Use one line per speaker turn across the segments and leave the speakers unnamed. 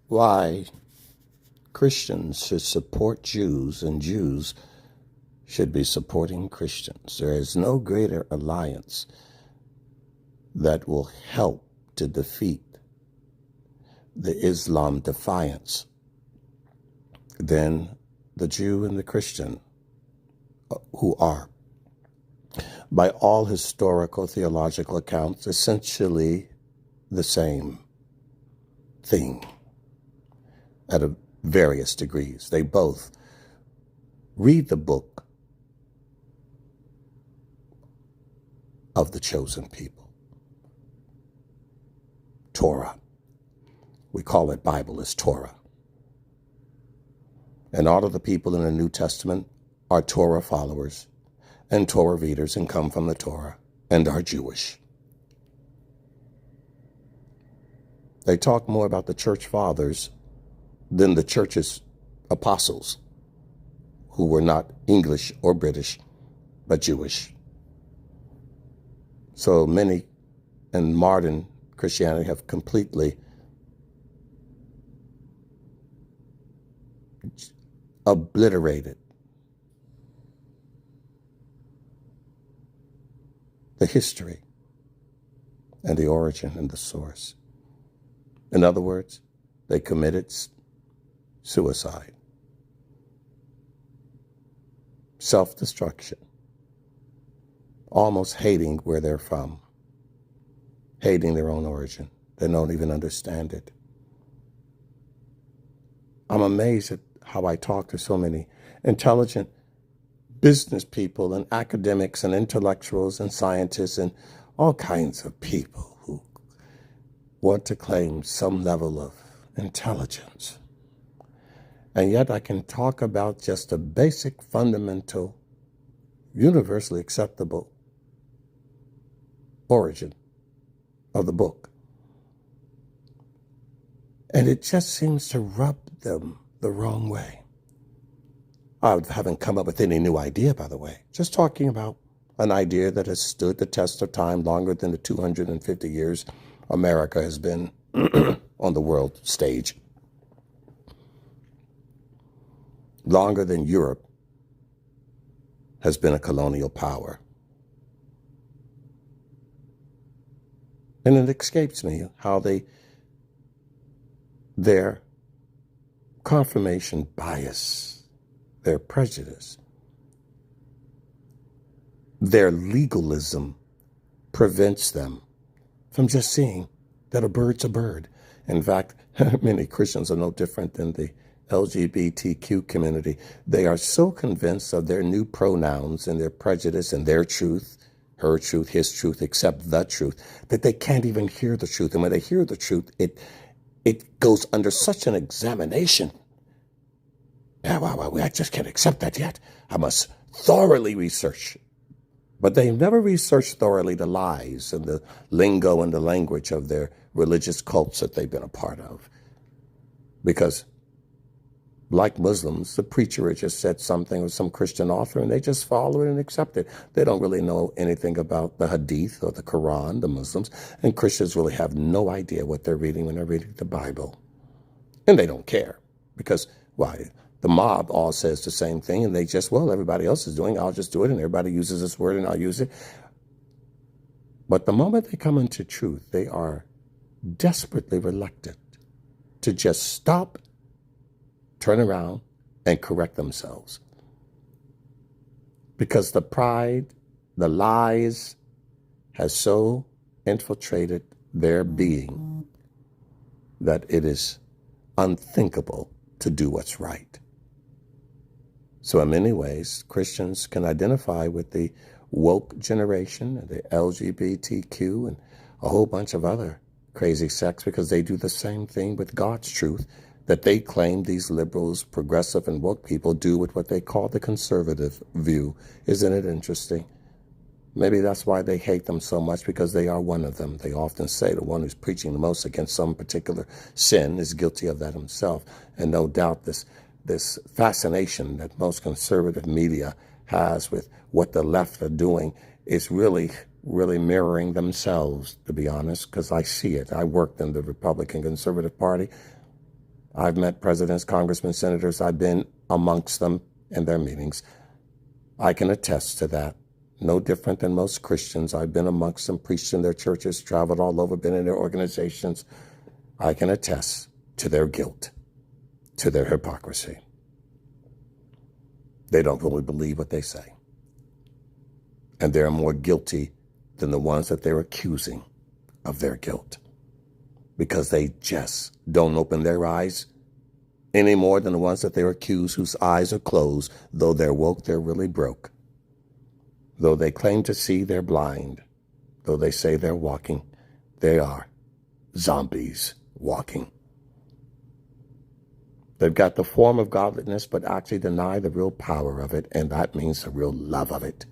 why Christians should support Jews and Jews should be supporting Christians. There is no greater alliance that will help to defeat the Islam defiance than the Jew and the Christian, who are, by all historical theological accounts, essentially the same thing at various degrees. They both read the book of the chosen people, Torah. We call it Bible as Torah. And all of the people in the New Testament are Torah followers and Torah readers and come from the Torah and are Jewish. They talk more about the church fathers than the church's apostles, who were not English or British, but Jewish. So many in modern Christianity have completely obliterated the history and the origin and the source. In other words, they committed suicide, self-destruction, almost hating where they're from, hating their own origin. They don't even understand it. I'm amazed at how I talk to so many intelligent business people and academics and intellectuals and scientists and all kinds of people who want to claim some level of intelligence. And yet I can talk about just a basic, fundamental, universally acceptable origin of the book. And it just seems to rub them the wrong way. I haven't come up with any new idea, by the way. Just talking about an idea that has stood the test of time longer than the 250 years America has been on the world stage. Longer than Europe has been a colonial power. And it escapes me how their confirmation bias, their prejudice, their legalism prevents them from just seeing that a bird's a bird. In fact, many Christians are no different than the LGBTQ community. They are so convinced of their new pronouns and their prejudice and their truth, her truth, his truth, except the truth, that they can't even hear the truth. And when they hear the truth, it goes under such an examination. Yeah, wow, I just can't accept that yet. I must thoroughly research. But they've never researched thoroughly the lies and the lingo and the language of their religious cults that they've been a part of. Because like Muslims, the preacher had just said something with some Christian author and they just follow it and accept it. They don't really know anything about the Hadith or the Quran, the Muslims, and Christians really have no idea what they're reading when they're reading the Bible. And they don't care because, why? The mob all says the same thing and they just, well, everybody else is doing it, I'll just do it, and everybody uses this word and I'll use it. But the moment they come into truth, they are desperately reluctant to just stop, turn around, and correct themselves. Because the pride, the lies, has so infiltrated their being that it is unthinkable to do what's right. So in many ways, Christians can identify with the woke generation, and the LGBTQ, and a whole bunch of other crazy sects because they do the same thing with God's truth that they claim these liberals, progressive, and woke people do with what they call the conservative view. Isn't it interesting? Maybe that's why they hate them so much, because they are one of them. They often say the one who's preaching the most against some particular sin is guilty of that himself. And no doubt this fascination that most conservative media has with what the left are doing is really mirroring themselves, to be honest, because I see it. I worked in the Republican Conservative Party. I've met presidents, congressmen, senators. I've been amongst them in their meetings. I can attest to that. No different than most Christians. I've been amongst them, preached in their churches, traveled all over, been in their organizations. I can attest to their guilt, to their hypocrisy. They don't really believe what they say. And they're more guilty than the ones that they're accusing of their guilt, because they just don't open their eyes any more than the ones that they're accused, whose eyes are closed. Though they're woke, they're really broke. Though they claim to see, they're blind. Though they say they're walking, they are zombies walking. They've got the form of godliness, but actually deny the real power of it, and that means the real love of it.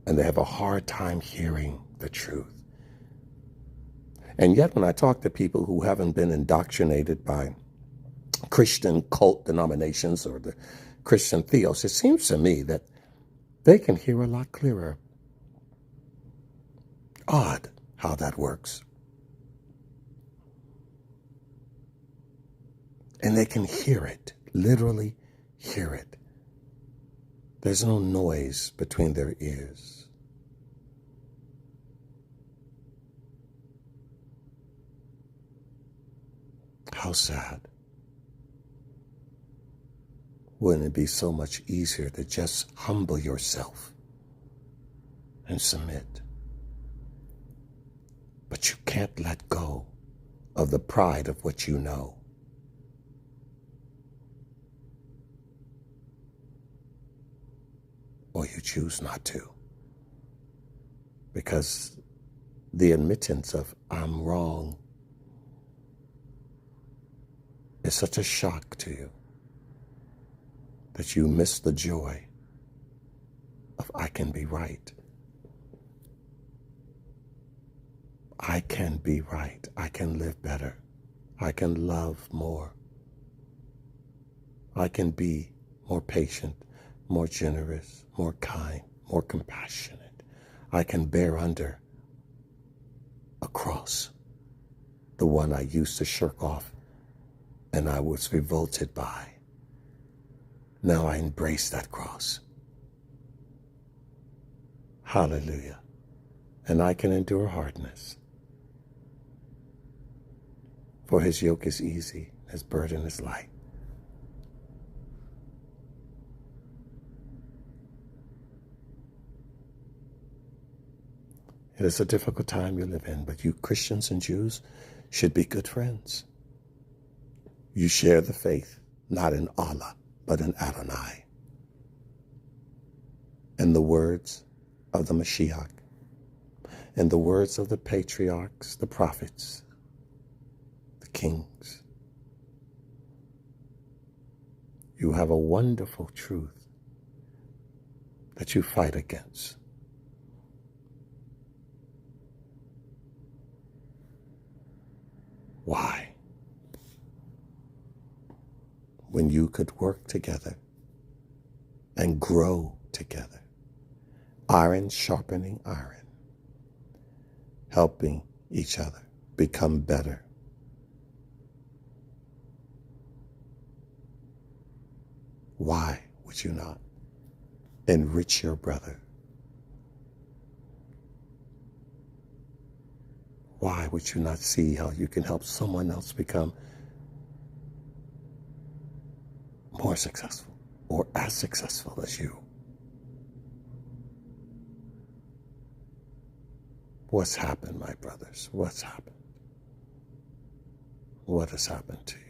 And they have a hard time hearing the truth. And yet when I talk to people who haven't been indoctrinated by Christian cult denominations or the Christian theos, it seems to me that they can hear a lot clearer. Odd how that works. And they can hear it, literally hear it. There's no noise between their ears. How sad. Wouldn't it be so much easier to just humble yourself and submit? But you can't let go of the pride of what you know. Or you choose not to. Because the admittance of I'm wrong is such a shock to you that you miss the joy of I can be right. I can be right. I can live better. I can love more. I can be more patient, more generous, more kind, more compassionate. I can bear under a cross, the one I used to shirk off and I was revolted by. Now I embrace that cross. Hallelujah. And I can endure hardness. For his yoke is easy, his burden is light. It is a difficult time you live in, but you Christians and Jews should be good friends. You share the faith, not in Allah, but in Adonai. And the words of the Mashiach, and the words of the patriarchs, the prophets, the kings. You have a wonderful truth that you fight against. Why? When you could work together and grow together, iron sharpening iron, helping each other become better. Why would you not enrich your brother? Why would you not see how you can help someone else become more successful or as successful as you? What's happened, my brothers? What's happened? What has happened to you?